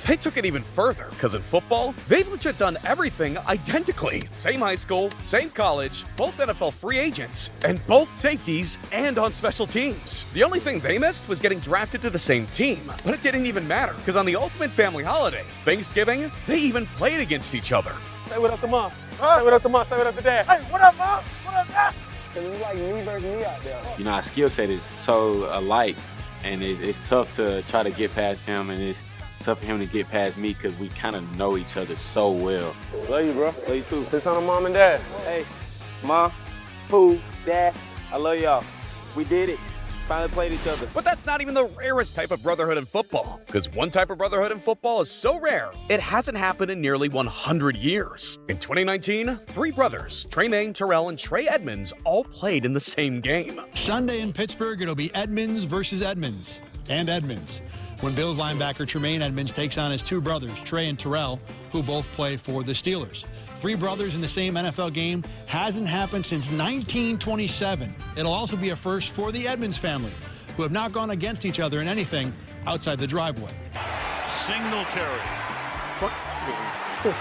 they took it even further, because in football, they've legit done everything identically. Same high school, same college, both NFL free agents, and both safeties and on special teams. The only thing they missed was getting drafted to the same team, but it didn't even matter, because on the ultimate family holiday, Thanksgiving, they even played against each other. Say what up to mom. Say what up to mom. Say what up to dad. Hey, what up, mom? What up, dad? Cause it's like me versus me out there. You know, our skill set is so alike, and it's tough to try to get past him, and it's tough for him to get past me because we kind of know each other so well. Love you, bro. Love you too. Say something to mom and dad. Hey, mom, Pooh, dad, I love y'all. We did it. Finally played each other. But that's not even the rarest type of brotherhood in football, because one type of brotherhood in football is so rare, it hasn't happened in nearly 100 years. In 2019, three brothers, Tremaine, Terrell, and Trey Edmonds, all played in the same game. Sunday in Pittsburgh, it'll be Edmonds versus Edmonds and Edmonds. When Bills linebacker Tremaine Edmonds takes on his two brothers, Trey and Terrell, who both play for the Steelers. Three brothers in the same NFL game hasn't happened since 1927. It'll also be a first for the Edmonds family, who have not gone against each other in anything outside the driveway. Singletary.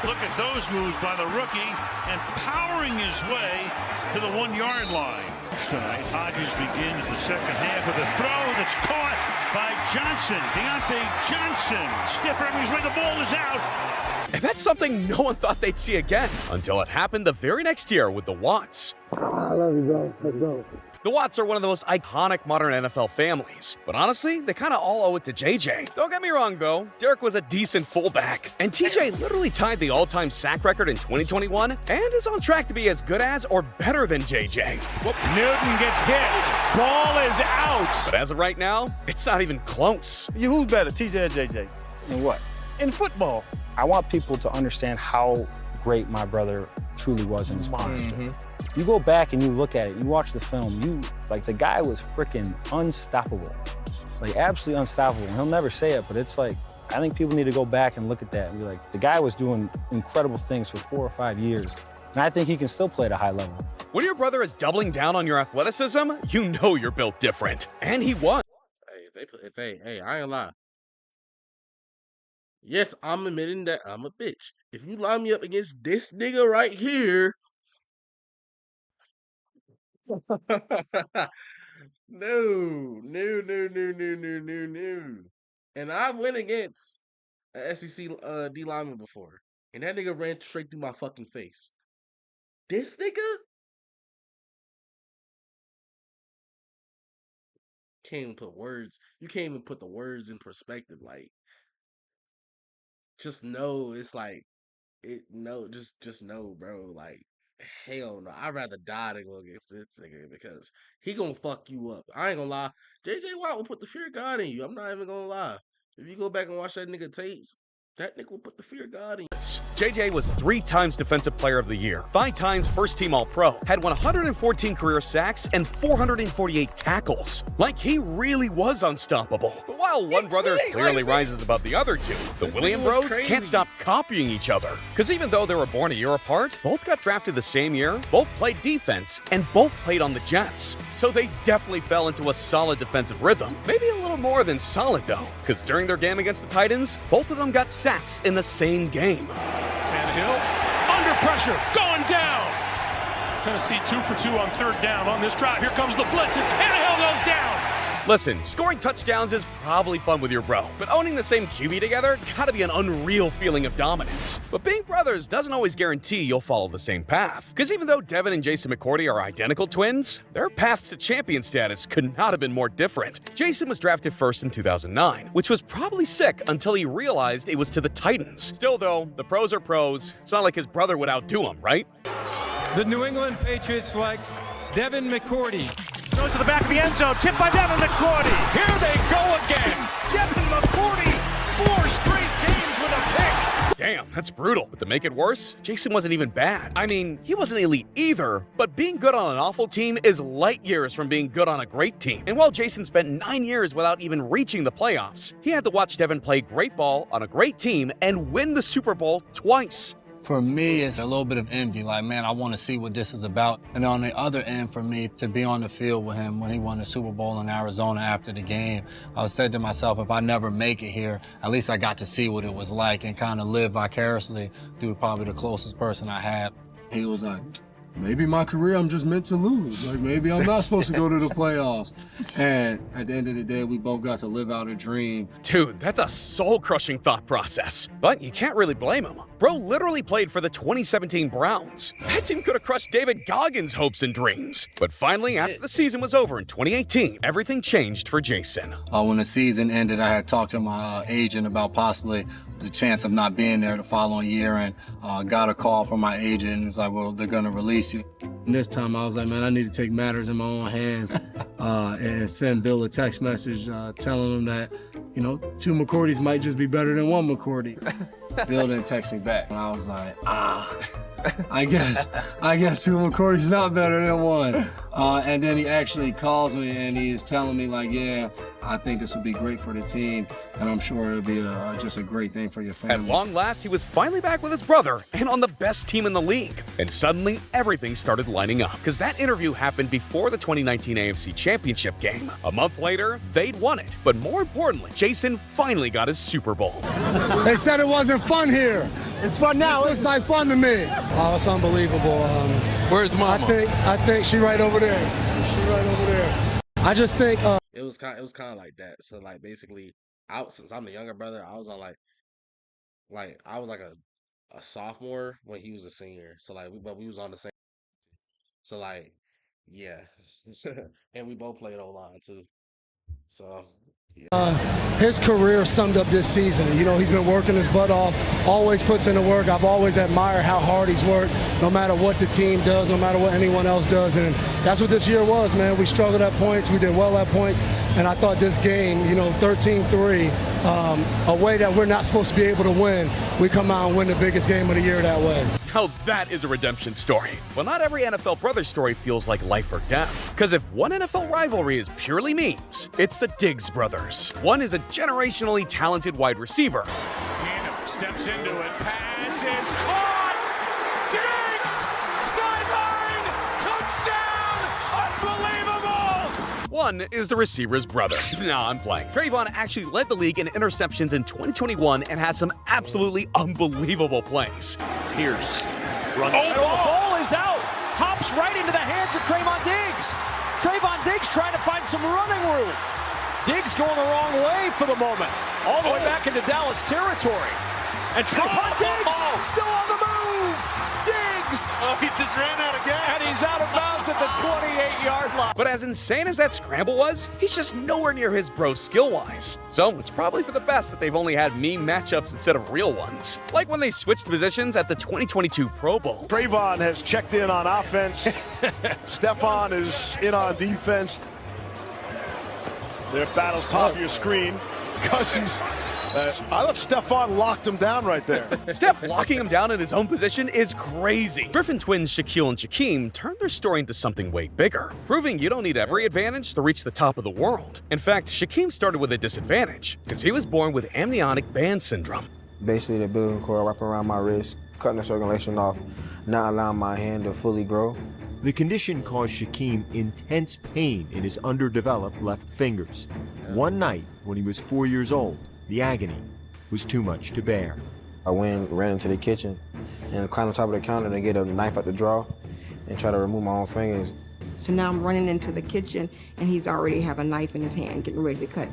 Look at those moves by the rookie and powering his way to the 1 yard line. Tonight, Hodges begins the second half with a throw that's caught by Johnson. Deontay Johnson. Stiff arm his way, the ball is out. And that's something no one thought they'd see again, until it happened the very next year with the Watts. I love you, bro. Let's go. The Watts are one of the most iconic modern NFL families, but honestly, they kind of all owe it to JJ. Don't get me wrong though, Derek was a decent fullback, and TJ literally tied the all-time sack record in 2021 and is on track to be as good as or better than JJ. Newton gets hit. Ball is out. But as of right now, it's not even close. Who's better, TJ or JJ? And what? In football. I want people to understand how great my brother truly was in his monster. You go back and you look at it, you watch the film, the guy was freaking unstoppable. Like, absolutely unstoppable. And he'll never say it, but it's like, I think people need to go back and look at that and be like, the guy was doing incredible things for 4 or 5 years. And I think he can still play at a high level. When your brother is doubling down on your athleticism, you know you're built different. And he was. Hey, I ain't gonna lie. Yes, I'm admitting that I'm a bitch. If you line me up against this nigga right here, no. And I went against an SEC D lineman before, and that nigga ran straight through my fucking face. This nigga can't even put words. You can't even put the words in perspective. Like, just know it's like it. No, just know, bro. Like, hell no. I'd rather die than go against this nigga because he gonna fuck you up. I ain't gonna lie. JJ Watt will put the fear of God in you. I'm not even gonna lie. If you go back and watch that nigga tapes, that nigga will put the fear of God in you. JJ was 3 times Defensive Player of the Year, 5 times First Team All-Pro, had 114 career sacks, and 448 tackles. Like, he really was unstoppable. But while one brother clearly rises above the other two, the William Bros can't stop copying each other. Because even though they were born a year apart, both got drafted the same year, both played defense, and both played on the Jets. So they definitely fell into a solid defensive rhythm. Maybe a little more than solid, though, because during their game against the Titans, both of them got sacks in the same game. Tannehill under pressure, going down. Tennessee 2 for 2 on third down on this drive. Here comes the blitz, and Tannehill goes down. Listen, scoring touchdowns is probably fun with your bro, but owning the same QB together gotta be an unreal feeling of dominance. But being brothers doesn't always guarantee you'll follow the same path. Because even though Devin and Jason McCourty are identical twins, their paths to champion status could not have been more different. Jason was drafted first in 2009, which was probably sick until he realized it was to the Titans. Still though, the pros are pros. It's not like his brother would outdo him, right? The New England Patriots select Devin McCourty. Goes to the back of the end zone, tipped by Devin McCourty. Here they go again. Devin McCourty, 4 straight games with a pick. Damn, that's brutal. But to make it worse, Jason wasn't even bad. I mean, he wasn't elite either, but being good on an awful team is light years from being good on a great team. And while Jason spent 9 years without even reaching the playoffs, he had to watch Devin play great ball on a great team and win the Super Bowl twice. For me, it's a little bit of envy. Like, man, I want to see what this is about. And on the other end, for me, to be on the field with him when he won the Super Bowl in Arizona after the game, I said to myself, if I never make it here, at least I got to see what it was like and kind of live vicariously through probably the closest person I had. He was like, maybe my career I'm just meant to lose. Like, maybe I'm not supposed to go to the playoffs. And at the end of the day, we both got to live out a dream. Dude, that's a soul-crushing thought process. But you can't really blame him. Bro literally played for the 2017 Browns. That team could have crushed David Goggins' hopes and dreams. But finally, after the season was over in 2018, everything changed for Jason. When the season ended, I had talked to my agent about possibly the chance of not being there the following year, and got a call from my agent, and it's like, well, they're gonna release you. And this time I was like, man, I need to take matters in my own hands and send Bill a text message telling him that, you know, 2 McCourtys might just be better than 1 McCourty. Bill didn't text me back, and I was like, I guess 2 McCourty's not better than 1. And then he actually calls me and he's telling me like, yeah, I think this will be great for the team, and I'm sure it'll be just a great thing for your family. At long last, he was finally back with his brother and on the best team in the league. And suddenly, everything started lining up, because that interview happened before the 2019 AFC Championship game. A month later, they'd won it. But more importantly, Jason finally got his Super Bowl. They said it wasn't fun here. It's fun now. It looks like fun to me. Oh, it's unbelievable. Where's Mama? I think she right over there. She right over there. I just think it was kind of like that. So like basically, since I'm the younger brother, I was on like I was like a sophomore when he was a senior. So like we was on the same. So like, yeah, and we both played O-line too. So. Yeah. His career summed up this season. You know, he's been working his butt off, always puts in the work. I've always admired how hard he's worked, no matter what the team does, no matter what anyone else does. And that's what this year was, man. We struggled at points, we did well at points, and I thought this game, you know, 13-3, a way that we're not supposed to be able to win, we come out and win the biggest game of the year that way. Now that is a redemption story. Well, not every NFL brother story feels like life or death. Because if one NFL rivalry is purely memes, it's the Diggs brothers. One is a generationally talented wide receiver. Keenum steps into it. Pass is caught. Diggs! Sideline! Touchdown! Unbelievable! One is the receiver's brother. Nah, I'm playing. Trayvon actually led the league in interceptions in 2021 and has some absolutely unbelievable plays. Pierce runs. Oh, the ball is out. Hops right into the hands of Trayvon Diggs. Trayvon Diggs trying to find some running room. Diggs going the wrong way for the moment. All the way back into Dallas territory. And Trayvon Diggs still on the move. Diggs. Oh, he just ran out again. And he's out of bounds at the 28-yard line. But as insane as that scramble was, he's just nowhere near his bro skill-wise. So it's probably for the best that they've only had meme matchups instead of real ones. Like when they switched positions at the 2022 Pro Bowl. Trayvon has checked in on offense. Stephon is in on defense. Their battle's top of your screen. Cousins. I thought Stephon locked him down right there. Steph locking him down in his own position is crazy. Griffin twins Shaquille and Shaquem turned their story into something way bigger, proving you don't need every advantage to reach the top of the world. In fact, Shaquem started with a disadvantage because he was born with amniotic band syndrome. Basically, the umbilical cord wrapping around my wrist, cutting the circulation off, not allowing my hand to fully grow. The condition caused Shaquem intense pain in his underdeveloped left fingers. One night, when he was 4 years old, the agony was too much to bear. I ran into the kitchen and climbed on top of the counter to get a knife out the drawer and try to remove my own fingers. So now I'm running into the kitchen and he's already have a knife in his hand getting ready to cut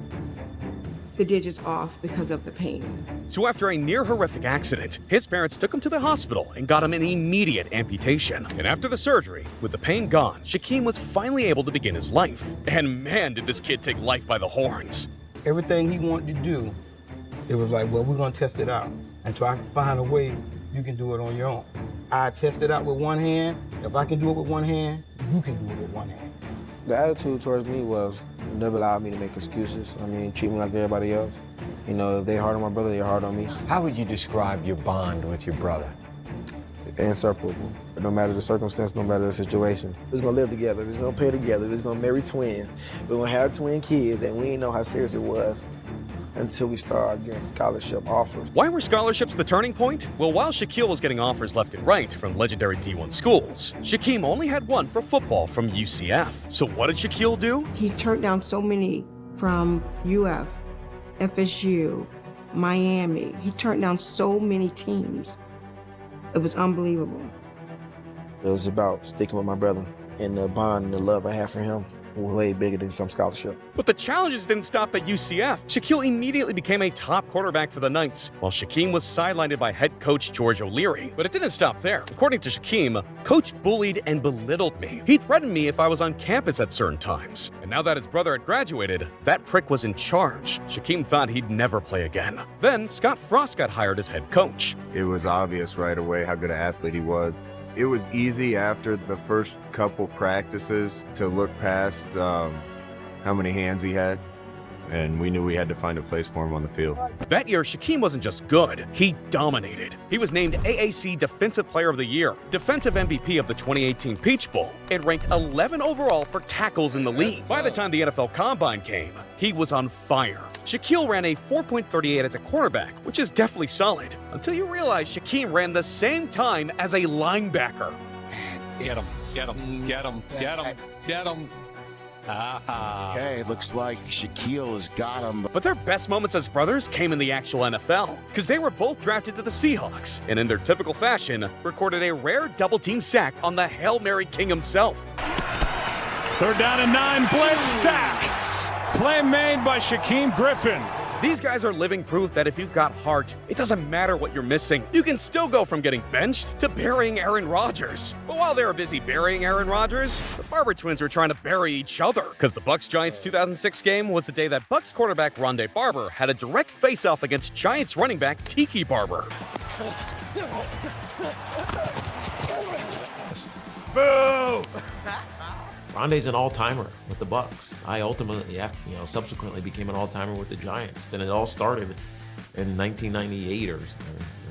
the digits off because of the pain. So after a near horrific accident, his parents took him to the hospital and got him an immediate amputation. And after the surgery, with the pain gone, Shaquem was finally able to begin his life. And man, did this kid take life by the horns. Everything he wanted to do, it was like, well, we're gonna test it out and try to find a way you can do it on your own. I test it out with one hand. If I can do it with one hand, you can do it with one hand. The attitude towards me was never allowed me to make excuses. I mean, treat me like everybody else. You know, if they hard on my brother, they're hard on me. How would you describe your bond with your brother? Inseparable. No matter the circumstance, no matter the situation. We're gonna live together, we're gonna play together, we're gonna marry twins, we're gonna have twin kids, and we didn't know how serious it was until we started getting scholarship offers. Why were scholarships the turning point? Well, while Shaquille was getting offers left and right from legendary D1 schools, Shaquem only had one for football from UCF. So what did Shaquille do? He turned down so many from UF, FSU, Miami. He turned down so many teams. It was unbelievable. It was about sticking with my brother, and the bond and the love I have for him was way bigger than some scholarship. But the challenges didn't stop at UCF. Shaquille immediately became a top quarterback for the Knights, while Shaquem was sidelined by head coach George O'Leary. But it didn't stop there. According to Shaquem, Coach bullied and belittled me. He threatened me if I was on campus at certain times. And now that his brother had graduated, that prick was in charge. Shaquem thought he'd never play again. Then Scott Frost got hired as head coach. It was obvious right away how good an athlete he was. It was easy after the first couple practices to look past how many hands he had, and we knew we had to find a place for him on the field. That year, Shaquem wasn't just good, he dominated. He was named AAC Defensive Player of the Year, Defensive MVP of the 2018 Peach Bowl, and ranked 11 overall for tackles in the league. By the time the NFL Combine came, he was on fire. Shaquille ran a 4.38 as a quarterback, which is definitely solid, until you realize Shaquem ran the same time as a linebacker. Get him, get him, get him, get him, get him. Okay, it looks like Shaquille has got him. But their best moments as brothers came in the actual NFL, because they were both drafted to the Seahawks, and in their typical fashion, recorded a rare double-team sack on the Hail Mary King himself. 3rd down and 9, blitz sack. Play made by Shaquem Griffin. These guys are living proof that if you've got heart, it doesn't matter what you're missing. You can still go from getting benched to burying Aaron Rodgers. But while they were busy burying Aaron Rodgers, the Barber twins were trying to bury each other. Because the Bucs-Giants 2006 game was the day that Bucs quarterback Rondé Barber had a direct face-off against Giants running back Tiki Barber. Boo! Rondé's an all-timer with the Bucs. I ultimately, subsequently became an all-timer with the Giants, and it all started in 1998 or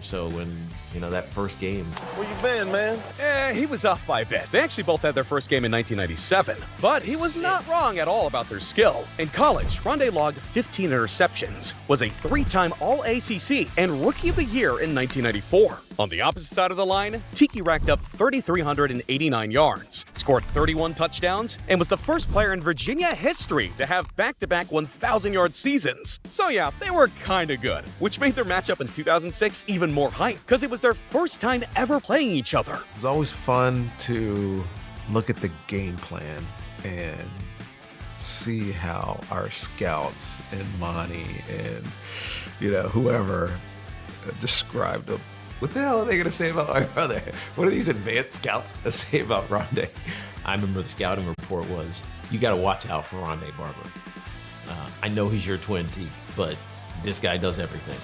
so when, that first game. Where you been, man? He was off by a bit. They actually both had their first game in 1997, but he was not wrong at all about their skill. In college, Rondé logged 15 interceptions, was a 3-time All-ACC, and Rookie of the Year in 1994. On the opposite side of the line, Tiki racked up 3,389 yards, scored 31 touchdowns, and was the first player in Virginia history to have back-to-back 1,000-yard seasons. So yeah, they were kinda good, which made their matchup in 2006 even more hype, because it was their first time ever playing each other. It was always fun to look at the game plan and see how our scouts and Monty and, whoever described them. What the hell are they going to say about my brother? What are these advanced scouts going to say about Rondé? I remember the scouting report was, you got to watch out for Rondé Barber. I know he's your twin, Teak, but this guy does everything.